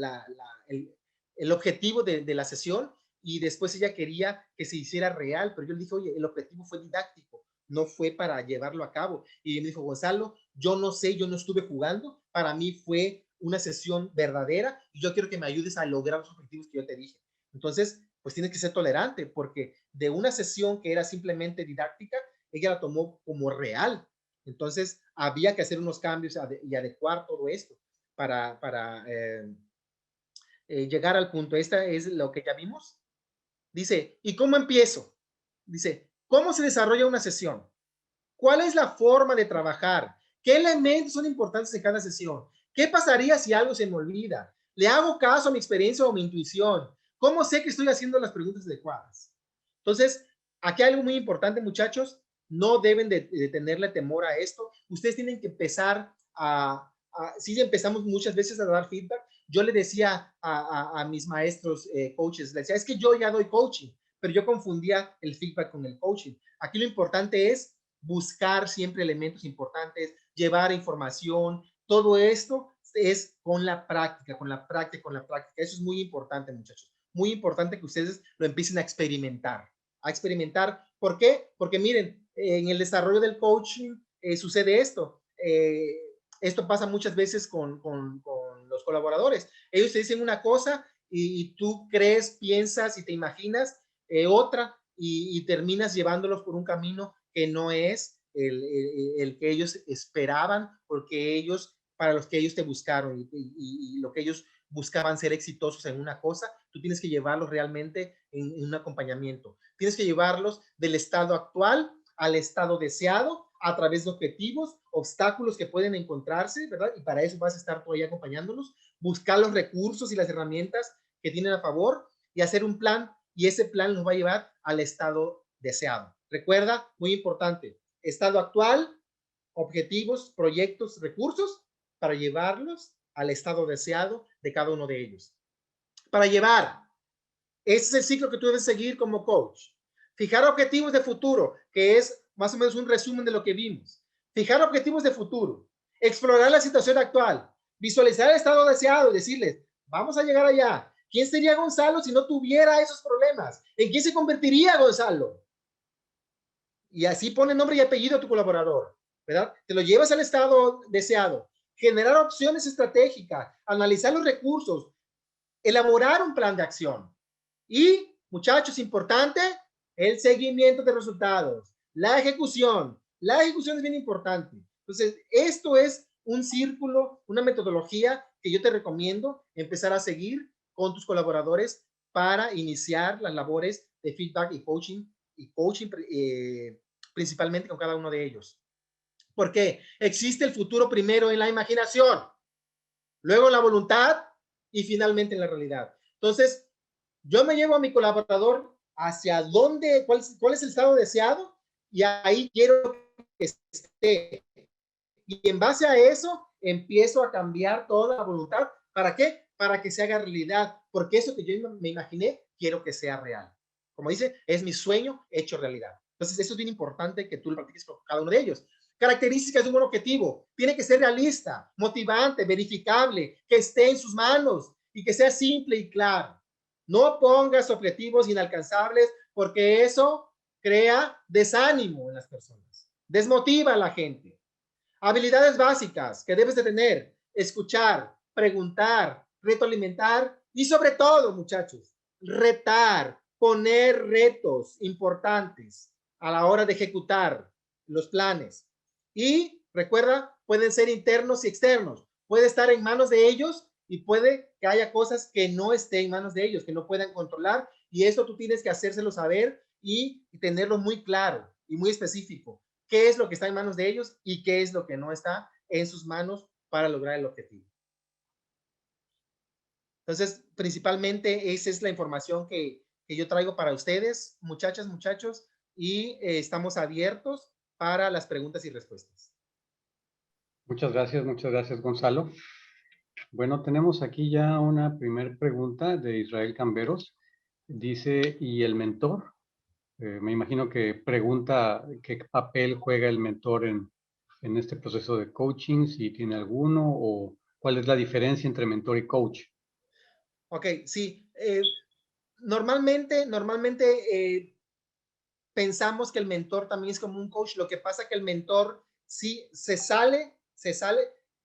Speaker 2: el objetivo de la sesión y después ella quería que se hiciera real, pero yo le dije, oye, el objetivo fue didáctico, no fue para llevarlo a cabo. Y me dijo, Gonzalo, yo no sé, yo no estuve jugando, para mí fue una sesión verdadera y yo quiero que me ayudes a lograr los objetivos que yo te dije. Entonces, pues tienes que ser tolerante porque de una sesión que era simplemente didáctica, ella la tomó como real. Entonces, había que hacer unos cambios y adecuar todo esto para llegar al punto. Esta es lo que ya vimos. Dice, ¿y cómo empiezo? Dice, ¿cómo se desarrolla una sesión? ¿Cuál es la forma de trabajar? ¿Qué elementos son importantes en cada sesión? ¿Qué pasaría si algo se me olvida? ¿Le hago caso a mi experiencia o a mi intuición? ¿Cómo sé que estoy haciendo las preguntas adecuadas? Entonces, aquí hay algo muy importante, muchachos. No deben de tenerle temor a esto. Ustedes tienen que empezar sí empezamos muchas veces a dar feedback. Yo le decía a mis maestros coaches, les decía, es que yo ya doy coaching, pero yo confundía el feedback con el coaching. Aquí lo importante es buscar siempre elementos importantes, llevar información, todo esto es con la práctica, con la práctica, con la práctica. Eso es muy importante, muchachos. Muy importante que ustedes lo empiecen a experimentar. A experimentar. ¿Por qué? Porque miren, en el desarrollo del coaching sucede esto. Esto pasa muchas veces con los colaboradores. Ellos te dicen una cosa y tú crees, piensas y te imaginas otra y terminas llevándolos por un camino que no es el que ellos esperaban, porque ellos, para los que ellos te buscaron y lo que ellos buscaban ser exitosos en una cosa, tú tienes que llevarlos realmente en un acompañamiento. Tienes que llevarlos del estado actual al estado deseado a través de objetivos, obstáculos que pueden encontrarse, ¿verdad? Y para eso vas a estar tú ahí acompañándolos, buscar los recursos y las herramientas que tienen a favor y hacer un plan, y ese plan nos va a llevar al estado deseado. Recuerda, muy importante, estado actual, objetivos, proyectos, recursos, para llevarlos al estado deseado de cada uno de ellos. Para llevar, ese es el ciclo que tú debes seguir como coach. Fijar objetivos de futuro, que es más o menos un resumen de lo que vimos. Fijar objetivos de futuro. Explorar la situación actual. Visualizar el estado deseado y decirles, vamos a llegar allá. ¿Quién sería Gonzalo si no tuviera esos problemas? ¿En quién se convertiría Gonzalo? Y así pone nombre y apellido a tu colaborador, ¿verdad? Te lo llevas al estado deseado. Generar opciones estratégicas, analizar los recursos, elaborar un plan de acción. Y, muchachos, importante, el seguimiento de resultados, la ejecución. La ejecución es bien importante. Entonces, esto es un círculo, una metodología que yo te recomiendo empezar a seguir con tus colaboradores para iniciar las labores de feedback y coaching principalmente con cada uno de ellos. ¿Por qué? Existe el futuro primero en la imaginación, luego en la voluntad y finalmente en la realidad. Entonces, yo me llevo a mi colaborador hacia dónde, cuál es el estado deseado y ahí quiero que esté. Y en base a eso, empiezo a cambiar toda la voluntad. ¿Para qué? Para que se haga realidad. Porque eso que yo me imaginé, quiero que sea real. Como dice, es mi sueño hecho realidad. Entonces, eso es bien importante que tú lo practiques con cada uno de ellos. Características de un buen objetivo. Tiene que ser realista, motivante, verificable, que esté en sus manos y que sea simple y claro. No pongas objetivos inalcanzables porque eso crea desánimo en las personas, desmotiva a la gente. Habilidades básicas que debes de tener: escuchar, preguntar, retroalimentar y sobre todo, muchachos, retar, poner retos importantes a la hora de ejecutar los planes. Y recuerda, pueden ser internos y externos. Puede estar en manos de ellos y puede que haya cosas que no estén en manos de ellos, que no puedan controlar, y eso tú tienes que hacérselo saber y tenerlo muy claro y muy específico. ¿Qué es lo que está en manos de ellos y qué es lo que no está en sus manos para lograr el objetivo? Entonces, principalmente esa es la información que yo traigo para ustedes, muchachas, muchachos, y estamos abiertos para las preguntas y respuestas.
Speaker 1: Muchas gracias, Gonzalo. Bueno, tenemos aquí ya una primera pregunta de Israel Camberos. Dice, ¿y el mentor? Me imagino que pregunta qué papel juega el mentor en este proceso de coaching, si tiene alguno, o cuál es la diferencia entre mentor y coach.
Speaker 2: Ok, sí. Normalmente pensamos que el mentor también es como un coach. Lo que pasa es que el mentor sí se sale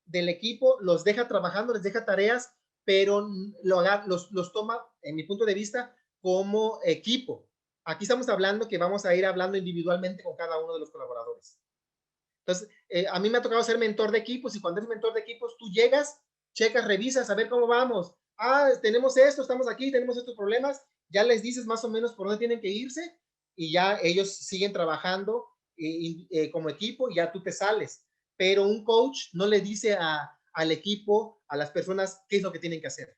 Speaker 2: del equipo, los deja trabajando, les deja tareas, pero los toma, en mi punto de vista, como equipo. Aquí estamos hablando que vamos a ir hablando individualmente con cada uno de los colaboradores. Entonces, a mí me ha tocado ser mentor de equipos, y cuando eres mentor de equipos, tú llegas, checas, revisas, a ver cómo vamos. Ah, tenemos esto, estamos aquí, tenemos estos problemas, ya les dices más o menos por dónde tienen que irse, y ya ellos siguen trabajando como equipo, y ya tú te sales. Pero un coach no le dice al equipo, a las personas, qué es lo que tienen que hacer.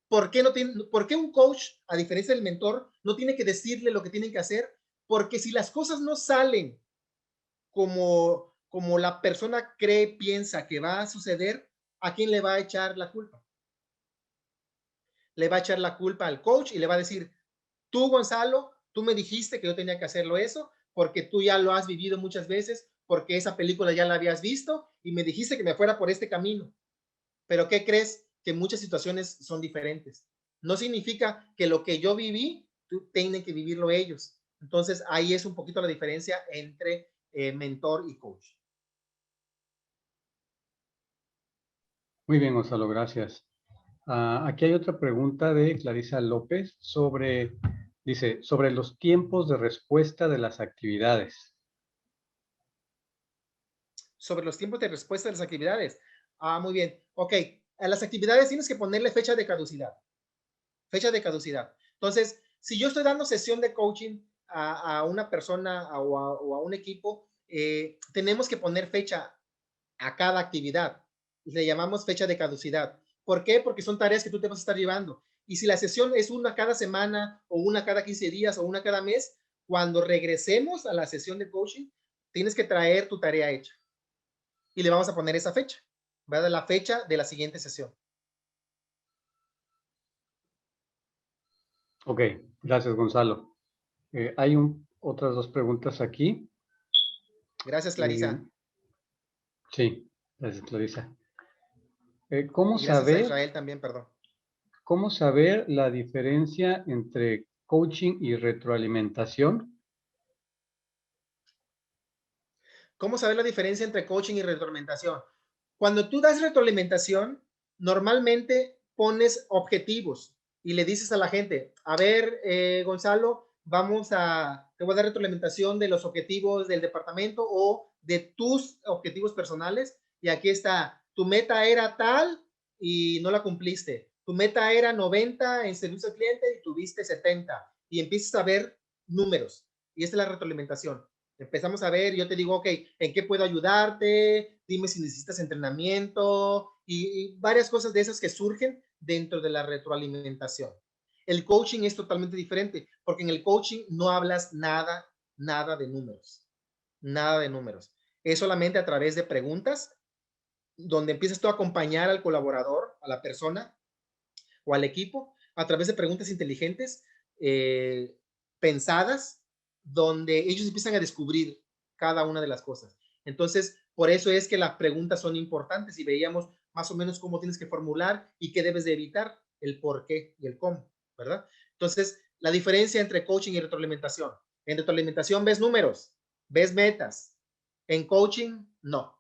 Speaker 2: ¿Por qué un coach, a diferencia del mentor, no tiene que decirle lo que tienen que hacer? Porque si las cosas no salen como la persona cree, piensa que va a suceder, ¿a quién le va a echar la culpa? Le va a echar la culpa al coach y le va a decir, tú, Gonzalo, tú me dijiste que yo tenía que hacerlo eso, porque tú ya lo has vivido muchas veces, porque esa película ya la habías visto y me dijiste que me fuera por este camino. Pero ¿qué crees? Que muchas situaciones son diferentes. No significa que lo que yo viví, tú tienen que vivirlo ellos. Entonces, ahí es un poquito la diferencia entre mentor y coach.
Speaker 1: Muy bien, Gonzalo, gracias. Aquí hay otra pregunta de Clarisa López dice, sobre los tiempos de respuesta de las actividades.
Speaker 2: Sobre los tiempos de respuesta de las actividades. Muy bien. Ok. A las actividades tienes que ponerle fecha de caducidad. Fecha de caducidad. Entonces, si yo estoy dando sesión de coaching a una persona o a un equipo, tenemos que poner fecha a cada actividad. Le llamamos fecha de caducidad. ¿Por qué? Porque son tareas que tú te vas a estar llevando. Y si la sesión es una cada semana o una cada 15 días o una cada mes, cuando regresemos a la sesión de coaching, tienes que traer tu tarea hecha. Y le vamos a poner esa fecha, ¿verdad? La fecha de la siguiente sesión.
Speaker 1: Ok, gracias, Gonzalo. Hay otras dos preguntas aquí.
Speaker 2: Gracias,
Speaker 1: Eh,
Speaker 2: Clarisa.
Speaker 1: sí, gracias, Clarisa. ¿Cómo
Speaker 2: Y gracias a
Speaker 1: saber,
Speaker 2: Israel también, perdón.
Speaker 1: cómo saber la diferencia entre coaching y retroalimentación?
Speaker 2: ¿Cómo saber la diferencia entre coaching y retroalimentación? Cuando tú das retroalimentación, normalmente pones objetivos y le dices a la gente, a ver, Gonzalo, te voy a dar retroalimentación de los objetivos del departamento o de tus objetivos personales. Y aquí está, tu meta era tal y no la cumpliste. Tu meta era 90 en servicio al cliente y tuviste 70. Y empiezas a ver números. Y esta es la retroalimentación. Empezamos a ver, yo te digo, ok, ¿en qué puedo ayudarte? Dime si necesitas entrenamiento y varias cosas de esas que surgen dentro de la retroalimentación. El coaching es totalmente diferente porque en el coaching no hablas nada de números, nada de números. Es solamente a través de preguntas donde empiezas tú a acompañar al colaborador, a la persona o al equipo a través de preguntas inteligentes, pensadas, donde ellos empiezan a descubrir cada una de las cosas. Entonces, por eso es que las preguntas son importantes y veíamos más o menos cómo tienes que formular y qué debes de evitar, el por qué y el cómo, ¿verdad? Entonces, la diferencia entre coaching y retroalimentación. En retroalimentación ves números, ves metas. En coaching, no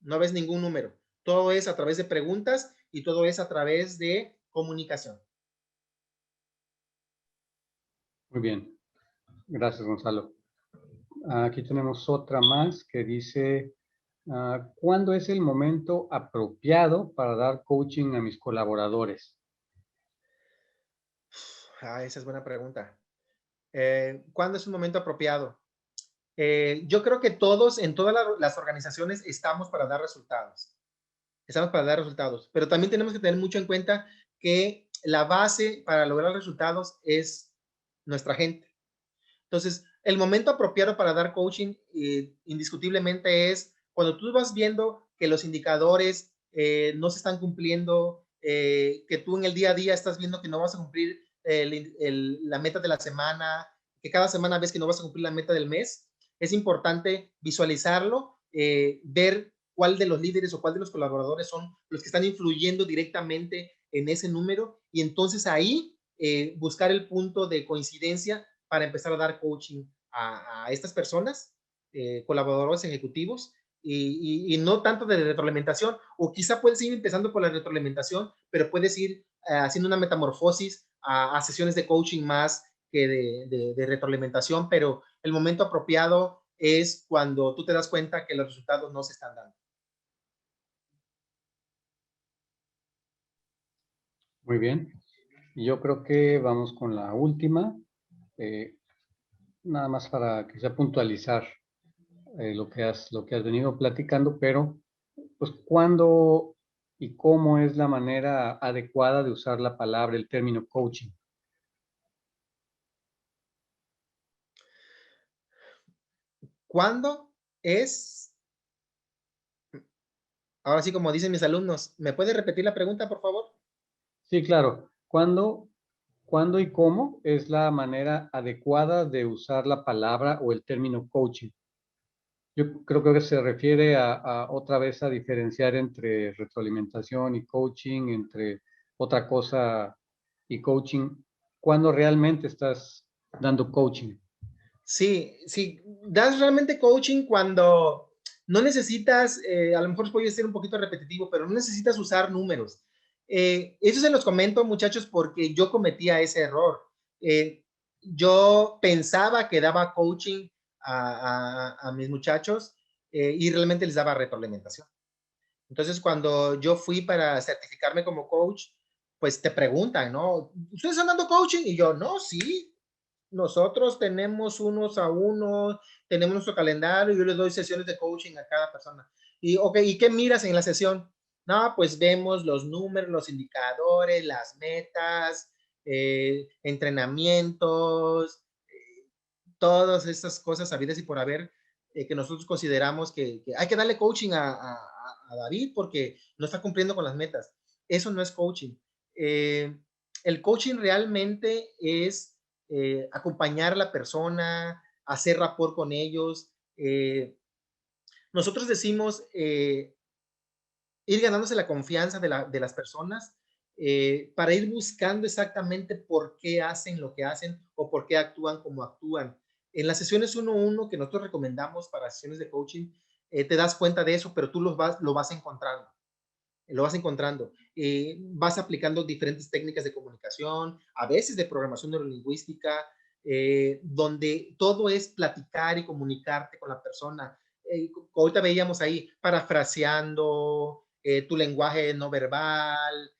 Speaker 2: ves ningún número. Todo es a través de preguntas y todo es a través de comunicación.
Speaker 1: Muy bien, gracias, Gonzalo. Aquí tenemos otra más que dice, ¿cuándo es el momento apropiado para dar coaching a mis colaboradores?
Speaker 2: Esa es buena pregunta. ¿Cuándo es un momento apropiado? Yo creo que todos, en todas las organizaciones, estamos para dar resultados. Estamos para dar resultados, pero también tenemos que tener mucho en cuenta que la base para lograr resultados es nuestra gente. Entonces, el momento apropiado para dar coaching indiscutiblemente es cuando tú vas viendo que los indicadores no se están cumpliendo, que tú en el día a día estás viendo que no vas a cumplir la meta de la semana, que cada semana ves que no vas a cumplir la meta del mes. Es importante visualizarlo, ver cuál de los líderes o cuál de los colaboradores son los que están influyendo directamente en ese número y entonces ahí buscar el punto de coincidencia para empezar a dar coaching a estas personas, colaboradores ejecutivos, y no tanto de retroalimentación, o quizá puedes ir empezando por la retroalimentación, pero puedes ir haciendo una metamorfosis a sesiones de coaching más que de retroalimentación, pero el momento apropiado es cuando tú te das cuenta que los resultados no se están dando.
Speaker 1: Muy bien. Y yo creo que vamos con la última, eh, nada más para que sea puntualizar lo que has venido platicando, pero pues cuándo y cómo es la manera adecuada de usar la palabra, el término coaching.
Speaker 2: ¿Cuándo es Ahora sí, como dicen mis alumnos, ¿me puede repetir la pregunta, por favor?
Speaker 1: Sí, claro. ¿Cuándo y cómo es la manera adecuada de usar la palabra o el término coaching? Yo creo que se refiere a otra vez a diferenciar entre retroalimentación y coaching, entre otra cosa y coaching. ¿Cuándo realmente estás dando coaching?
Speaker 2: Sí, sí, das realmente coaching cuando no necesitas, a lo mejor puede ser un poquito repetitivo, pero no necesitas usar números. Eso se los comento, muchachos, porque yo cometía ese error. Yo pensaba que daba coaching a mis muchachos y realmente les daba retroalimentación. Entonces, cuando yo fui para certificarme como coach, pues te preguntan, ¿no? ¿Ustedes están dando coaching? Y yo, no, sí, nosotros tenemos unos a uno, tenemos nuestro calendario, yo les doy sesiones de coaching a cada persona. Y, ok, ¿y qué miras en la sesión? No, pues vemos los números, los indicadores, las metas, entrenamientos, todas estas cosas habidas y por haber que nosotros consideramos que hay que darle coaching a David porque no está cumpliendo con las metas. Eso no es coaching. Eh, el coaching realmente es acompañar a la persona, hacer rapport con ellos. Nosotros decimos ir ganándose la confianza de las personas para ir buscando exactamente por qué hacen lo que hacen o por qué actúan como actúan. En las sesiones 1-1 que nosotros recomendamos para sesiones de coaching, te das cuenta de eso, pero tú lo vas encontrando. Lo vas encontrando. Vas aplicando diferentes técnicas de comunicación, a veces de programación neurolingüística, donde todo es platicar y comunicarte con la persona. Ahorita veíamos ahí parafraseando, tu lenguaje no verbal,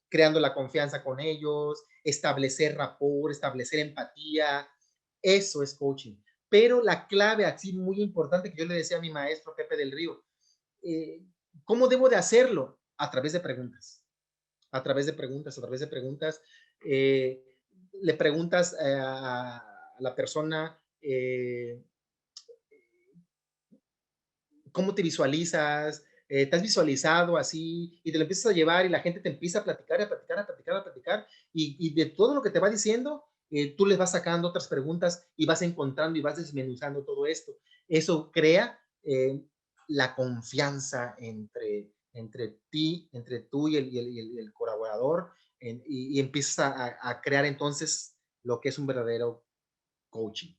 Speaker 2: creando la confianza con ellos, establecer rapport, establecer empatía. Eso es coaching. Pero la clave así muy importante que yo le decía a mi maestro Pepe del Río, eh, ¿cómo debo de hacerlo? A través de preguntas, a través de preguntas, a través de preguntas. Eh, Le preguntas a la persona, ¿cómo te visualizas? ¿Te has visualizado así? Y te lo empiezas a llevar y la gente te empieza a platicar, a platicar, a platicar, a platicar. Y de todo lo que te va diciendo, tú les vas sacando otras preguntas y vas encontrando y vas desmenuzando todo esto. Eso crea la confianza entre ti, entre tú y el colaborador y empiezas a crear entonces lo que es un verdadero coaching.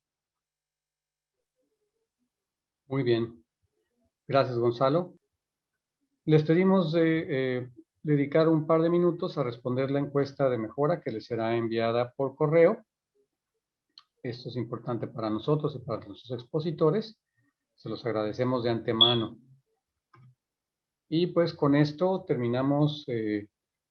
Speaker 1: Muy bien. Gracias, Gonzalo. Les pedimos dedicar un par de minutos a responder la encuesta de mejora que les será enviada por correo. Esto es importante para nosotros y para nuestros expositores. Se los agradecemos de antemano. Y pues con esto terminamos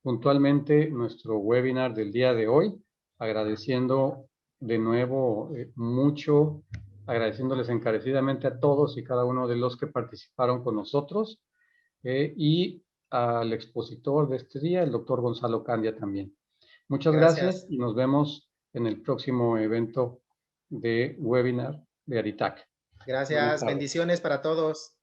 Speaker 1: puntualmente nuestro webinar del día de hoy, agradeciendo de nuevo mucho, agradeciéndoles encarecidamente a todos y cada uno de los que participaron con nosotros y al expositor de este día, el doctor Gonzalo Candia también. Muchas gracias
Speaker 2: Gracias.
Speaker 1: y nos vemos en el próximo evento de webinar de Aritac. Buenas
Speaker 2: Gracias.
Speaker 1: tardes.
Speaker 2: Bendiciones para todos.